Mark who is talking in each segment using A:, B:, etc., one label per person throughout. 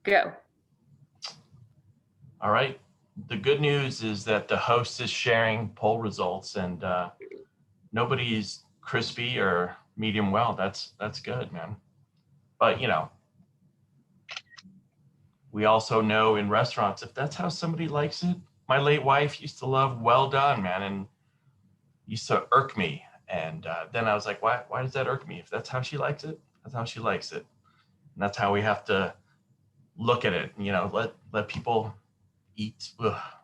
A: Go.
B: All right. The good news is that the host is sharing poll results and nobody's crispy or medium well. That's good, man. But we also know in restaurants, if that's how somebody likes it, my late wife used to love well done, man, and used to irk me. And then I was like, why does that irk me? If that's how she likes it, that's how she likes it. And that's how we have to look at it. Let people eat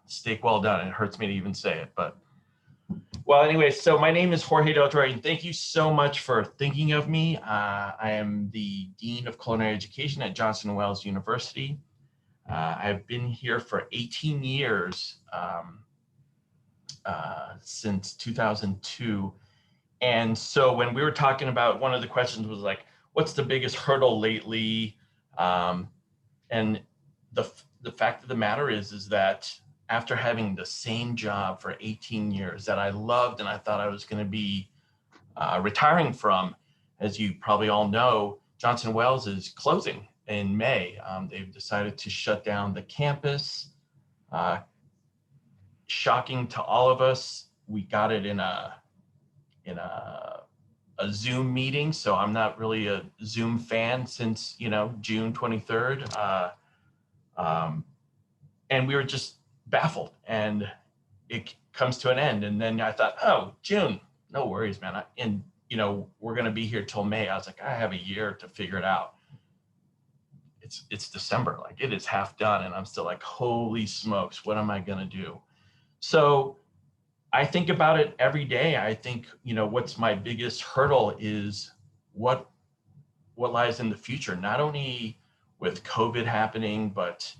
B: steak well done. It hurts me to even say it, but well, anyway, so my name is Jorge, and thank you so much for thinking of me. I am the Dean of Culinary Education at Johnson & Wales University. I've been here for 18 years, since 2002. And so when we were talking about, one of the questions was like, what's the biggest hurdle lately? And the fact of the matter is that after having the same job for 18 years that I loved and I thought I was going to be retiring from, as you probably all know, Johnson & Wales is closing in May. They've decided to shut down the campus. Shocking to all of us. We got it in a Zoom meeting, so I'm not really a Zoom fan since June 23rd. And we were just baffled, and it comes to an end. And then I thought, oh, June, no worries, man. We're going to be here till May. I was like, I have a year to figure it out. It's December, like it is half done, and I'm still like, holy smokes, what am I going to do? So I think about it every day. I think, what's my biggest hurdle is what lies in the future, not only with COVID happening, but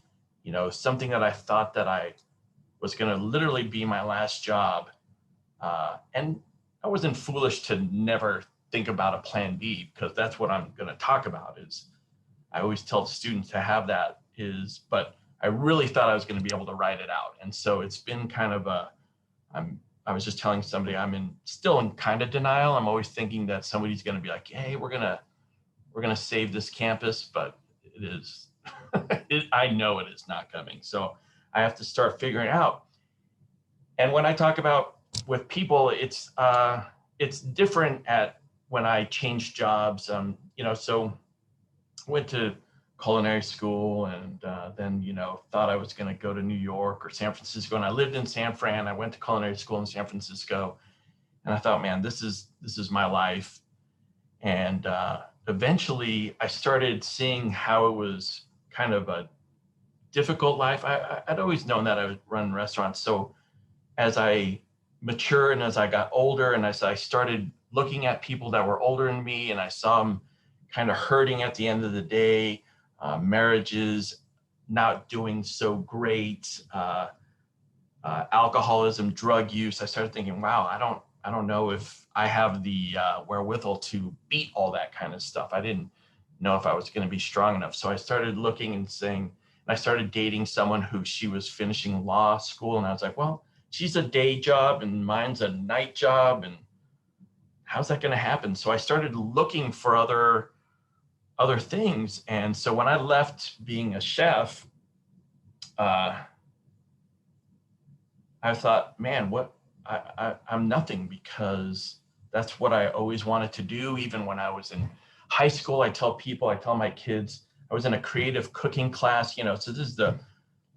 B: something that I thought that I was going to literally be my last job. And I wasn't foolish to never think about a plan B, because that's what I'm going to talk about. Is I always tell students to have that but I really thought I was going to be able to write it out. And so it's been kind of I was just telling somebody still in kind of denial. I'm always thinking that somebody's going to be like, hey, we're going to save this campus, but it is, I know it is not coming. So I have to start figuring out. And when I talk about with people, it's different when I change jobs. So went to culinary school and then, thought I was going to go to New York or San Francisco. And I lived in San Fran. I went to culinary school in San Francisco. And I thought, man, this is my life. And eventually I started seeing how it was kind of a difficult life. I'd always known that I would run restaurants. So as I matured and as I got older and as I started looking at people that were older than me, and I saw them kind of hurting at the end of the day, marriages not doing so great, alcoholism, drug use, I started thinking, wow, I don't know if I have the wherewithal to beat all that kind of stuff. I didn't know if I was going to be strong enough. So I started looking and I started dating someone who she was finishing law school. And I was like, well, she's a day job and mine's a night job. And how's that going to happen? So I started looking for other things. And so when I left being a chef, I thought, man, I'm nothing, because that's what I always wanted to do. Even when I was in high school, I tell my kids, I was in a creative cooking class, so this is the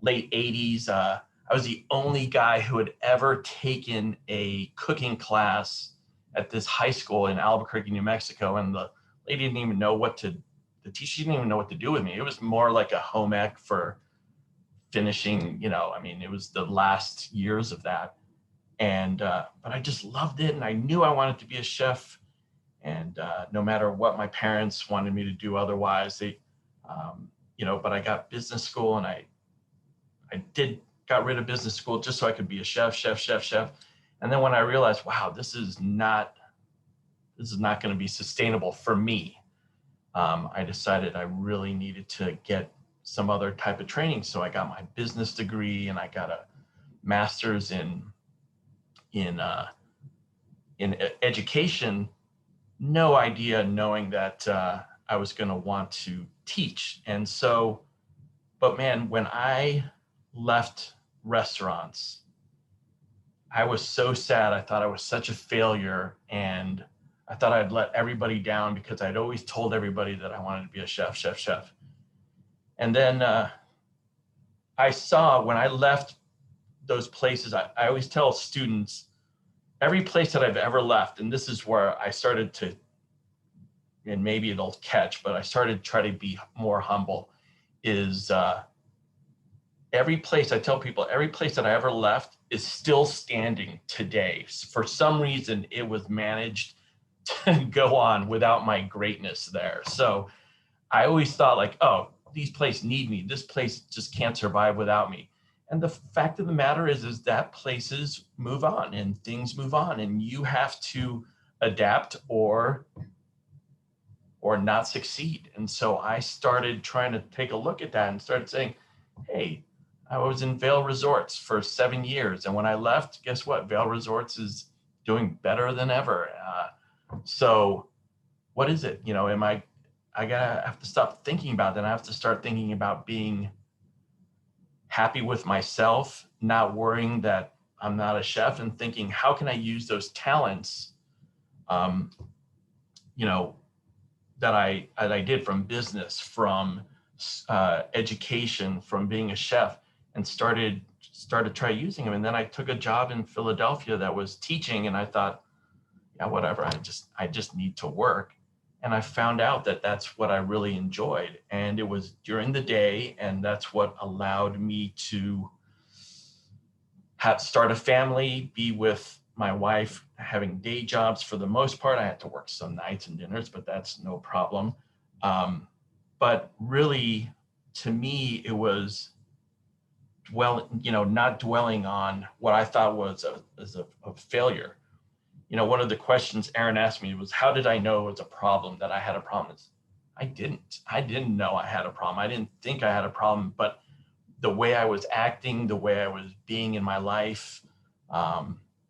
B: late 80s. I was the only guy who had ever taken a cooking class at this high school in Albuquerque, New Mexico. And the lady didn't even know the teacher didn't even know what to do with me. It was more like a home ec for finishing, it was the last years of that. And, but I just loved it. And I knew I wanted to be a chef. And no matter what my parents wanted me to do otherwise, but I got business school, and I got rid of business school just so I could be a chef. And then when I realized, wow, this is not going to be sustainable for me, I decided I really needed to get some other type of training. So I got my business degree, and I got a master's in education. No idea, knowing that I was going to want to teach. And so But man, when I left restaurants, I was so sad. I thought I was such a failure, and I thought I'd let everybody down because I'd always told everybody that I wanted to be a chef, chef, chef. And then I saw when I left those places, I always tell students, every place that I've ever left, and this is where I started to, and maybe it'll catch, but I started to try to be more humble, is every place, I tell people, every place that I ever left is still standing today. For some reason, it was managed to go on without my greatness there. So I always thought like, oh, these places need me. This place just can't survive without me. And the fact of the matter is that places move on and things move on, and you have to adapt or not succeed. And so I started trying to take a look at that and started saying, hey, I was in Vail Resorts for 7 years. And when I left, guess what? Vail Resorts is doing better than ever. So what is it? You know, I have to stop thinking about that. I have to start thinking about being happy with myself, not worrying that I'm not a chef, and thinking, how can I use those talents, you know, that I did from business, from education, from being a chef, and started try using them. And then I took a job in Philadelphia that was teaching, and I thought, yeah, whatever, I just need to work. And I found out that that's what I really enjoyed. And it was during the day, and that's what allowed me to start a family, be with my wife, having day jobs for the most part. I had to work some nights and dinners, but that's no problem. But really, to me, it was not dwelling on what I thought was a failure. You know, one of the questions Aaron asked me was, how did I know it was a problem, that I had a problem? I didn't know I had a problem. I didn't think I had a problem, but the way I was acting, the way I was being in my life,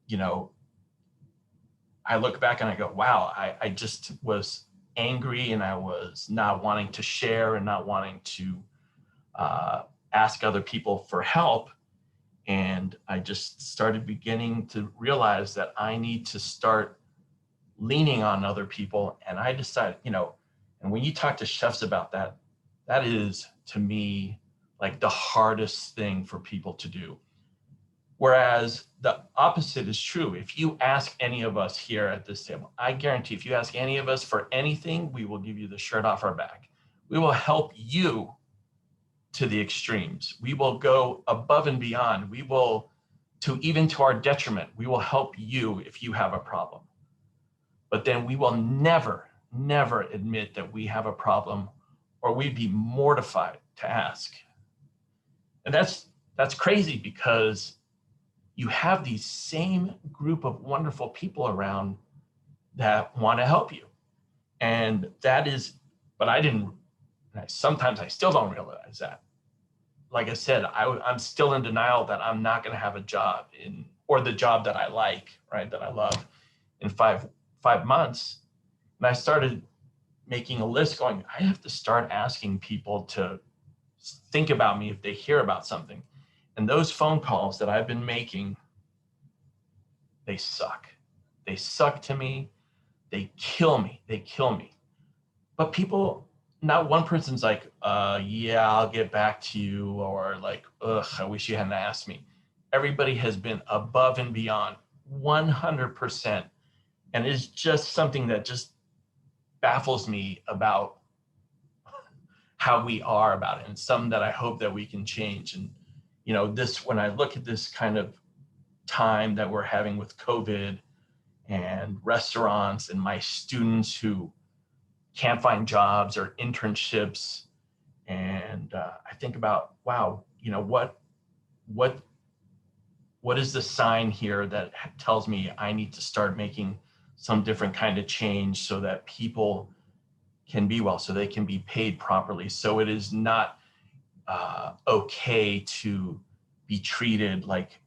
B: you know, I look back and I go, wow, I just was angry, and I was not wanting to share and not wanting to ask other people for help. And I just started beginning to realize that I need to start leaning on other people. And I decided, you know, and when you talk to chefs about that, that is, to me, like the hardest thing for people to do. Whereas the opposite is true. If you ask any of us here at this table, I guarantee if you ask any of us for anything, we will give you the shirt off our back. We will help you to the extremes. We will go above and beyond. We will, even to our detriment, we will help you if you have a problem. But then we will never, never admit that we have a problem, or we'd be mortified to ask. And that's crazy, because you have these same group of wonderful people around that want to help you. And that is, but sometimes I still don't realize that. Like I said, I'm still in denial that I'm not going to have a job or the job that I like, right, that I love, in five months. And I started making a list going, I have to start asking people to think about me if they hear about something. And those phone calls that I've been making, they suck. They suck to me. They kill me. They kill me. But people, not one person's like, yeah, I'll get back to you, or like, ugh, I wish you hadn't asked me. Everybody has been above and beyond 100%. And it's just something that just baffles me about how we are about it, and something that I hope that we can change. And, you know, when I look at this kind of time that we're having with COVID and restaurants, and my students who can't find jobs or internships, and I think about, wow, you know, what is the sign here that tells me I need to start making some different kind of change, so that people can be well, so they can be paid properly, so it is not okay to be treated like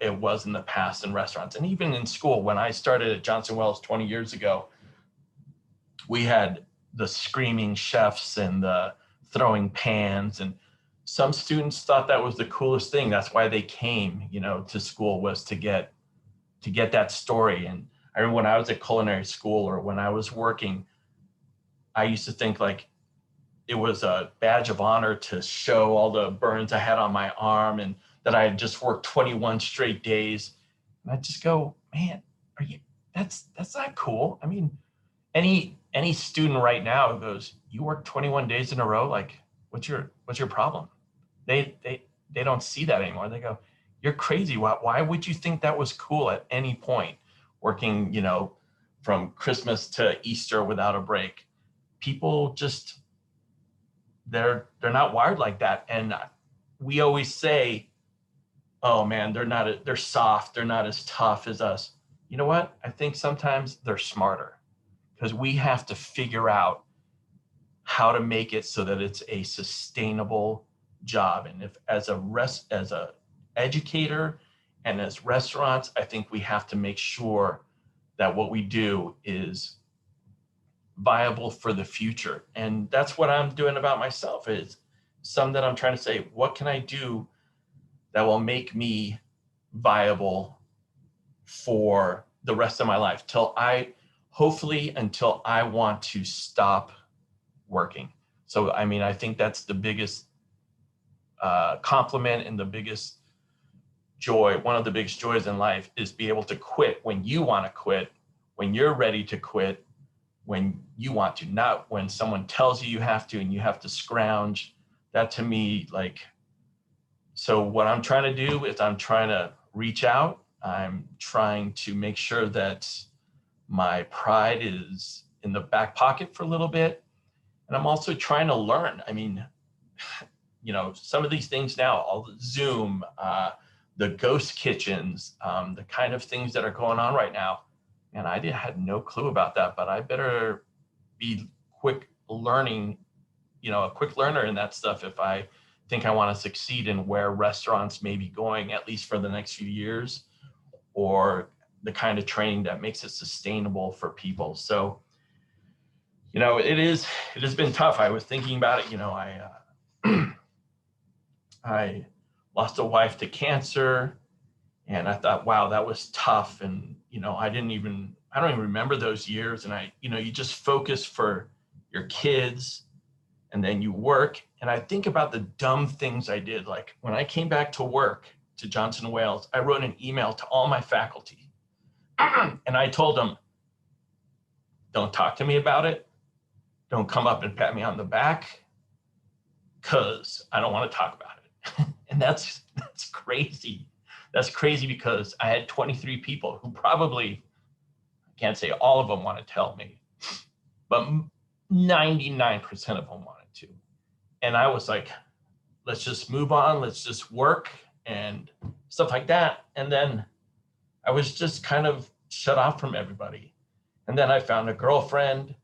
B: it was in the past in restaurants. And even in school, when I started at Johnson Wells 20 years ago, we had the screaming chefs and the throwing pans, and some students thought that was the coolest thing. That's why they came, you know, to school, was to get that story. And I remember when I was at culinary school or when I was working, I used to think like it was a badge of honor to show all the burns I had on my arm and that I had just worked 21 straight days. And I just go, man, that's not cool. I mean, any student right now who goes, you work 21 days in a row, like what's your problem? They don't see that anymore. They go, you're crazy. Why would you think that was cool at any point, working, you know, from Christmas to Easter without a break? People just, they're not wired like that. And we always say, oh man, they're soft, they're not as tough as us. You know what? I think sometimes they're smarter, because we have to figure out how to make it so that it's a sustainable job. And if as a educator and as restaurants, I think we have to make sure that what we do is viable for the future. And that's what I'm doing about myself, is some that I'm trying to say, what can I do that will make me viable for the rest of my life, hopefully until I want to stop working. So, I mean, I think that's the biggest compliment and the biggest joy. One of the biggest joys in life is be able to quit when you want to quit, when you're ready to quit, when you want to, not when someone tells you you have to and you have to scrounge. That to me, like, so what I'm trying to do is I'm trying to reach out. I'm trying to make sure that my pride is in the back pocket for a little bit. And I'm also trying to learn. I mean, you know, some of these things now, all the Zoom, the ghost kitchens, the kind of things that are going on right now. And I had no clue about that, but I better be quick learning, you know, a quick learner in that stuff if I think I want to succeed in where restaurants may be going, at least for the next few years, or the kind of training that makes it sustainable for people. So, you know, it has been tough. I was thinking about it, you know, I lost a wife to cancer, and I thought, wow, that was tough. And, you know, I don't even remember those years. And you know, you just focus for your kids and then you work. And I think about the dumb things I did. Like when I came back to work to Johnson & Wales, I wrote an email to all my faculty and I told them, don't talk to me about it. Don't come up and pat me on the back, because I don't want to talk about it. And that's crazy. That's crazy, because I had 23 people who probably, I can't say all of them want to tell me, but 99% of them wanted to. And I was like, let's just move on. Let's just work and stuff like that. And then I was just kind of shut off from everybody. And then I found a girlfriend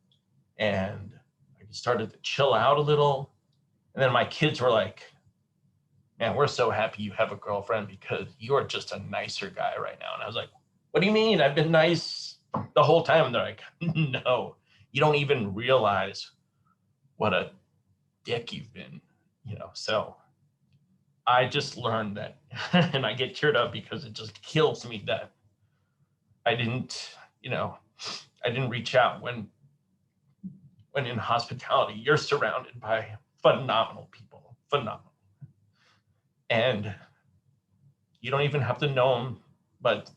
B: and I started to chill out a little. And then my kids were like, man, we're so happy you have a girlfriend because you are just a nicer guy right now. And I was like, what do you mean? I've been nice the whole time. And they're like, no, you don't even realize what a dick you've been, you know? So I just learned that, and I get teared up because it just kills me that I didn't, you know, I didn't reach out when in hospitality, you're surrounded by phenomenal people, phenomenal. And you don't even have to know them, but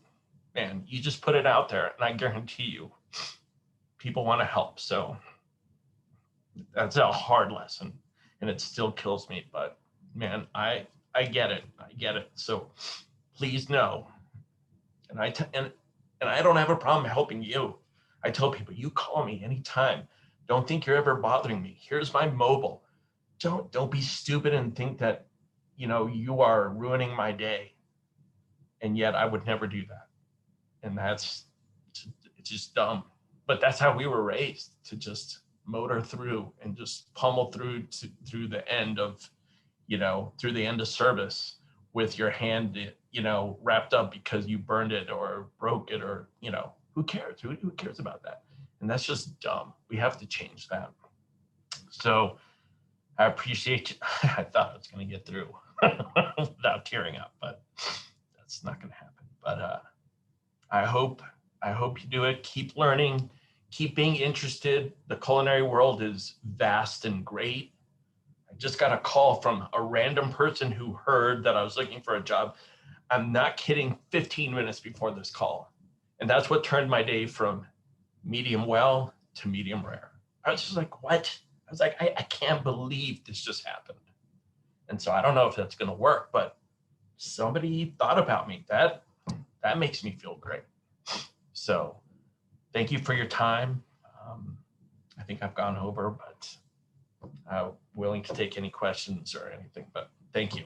B: man, you just put it out there and I guarantee you people want to help. So that's a hard lesson and it still kills me, but man, I get it. I get it. So please know. And I don't have a problem helping you. I tell people, you call me anytime. Don't think you're ever bothering me. Here's my mobile. Don't be stupid and think that, you know, you are ruining my day. And yet I would never do that. And it's just dumb. But that's how we were raised, to just motor through and just pummel through the end of, you know, through the end of service with your hand, you know, wrapped up because you burned it or broke it, or, you know, who cares? Who cares about that? And that's just dumb. We have to change that. So I appreciate you. I thought I was going to get through without tearing up, but that's not going to happen. But I hope you do it. Keep learning, keep being interested. The culinary world is vast and great. I just got a call from a random person who heard that I was looking for a job. I'm not kidding, 15 minutes before this call. And that's what turned my day from medium well to medium rare. I was just like, what? I was like, I can't believe this just happened. And so I don't know if that's going to work, but somebody thought about me. That makes me feel great. So thank you for your time. I think I've gone over, but I'm willing to take any questions or anything, but thank you.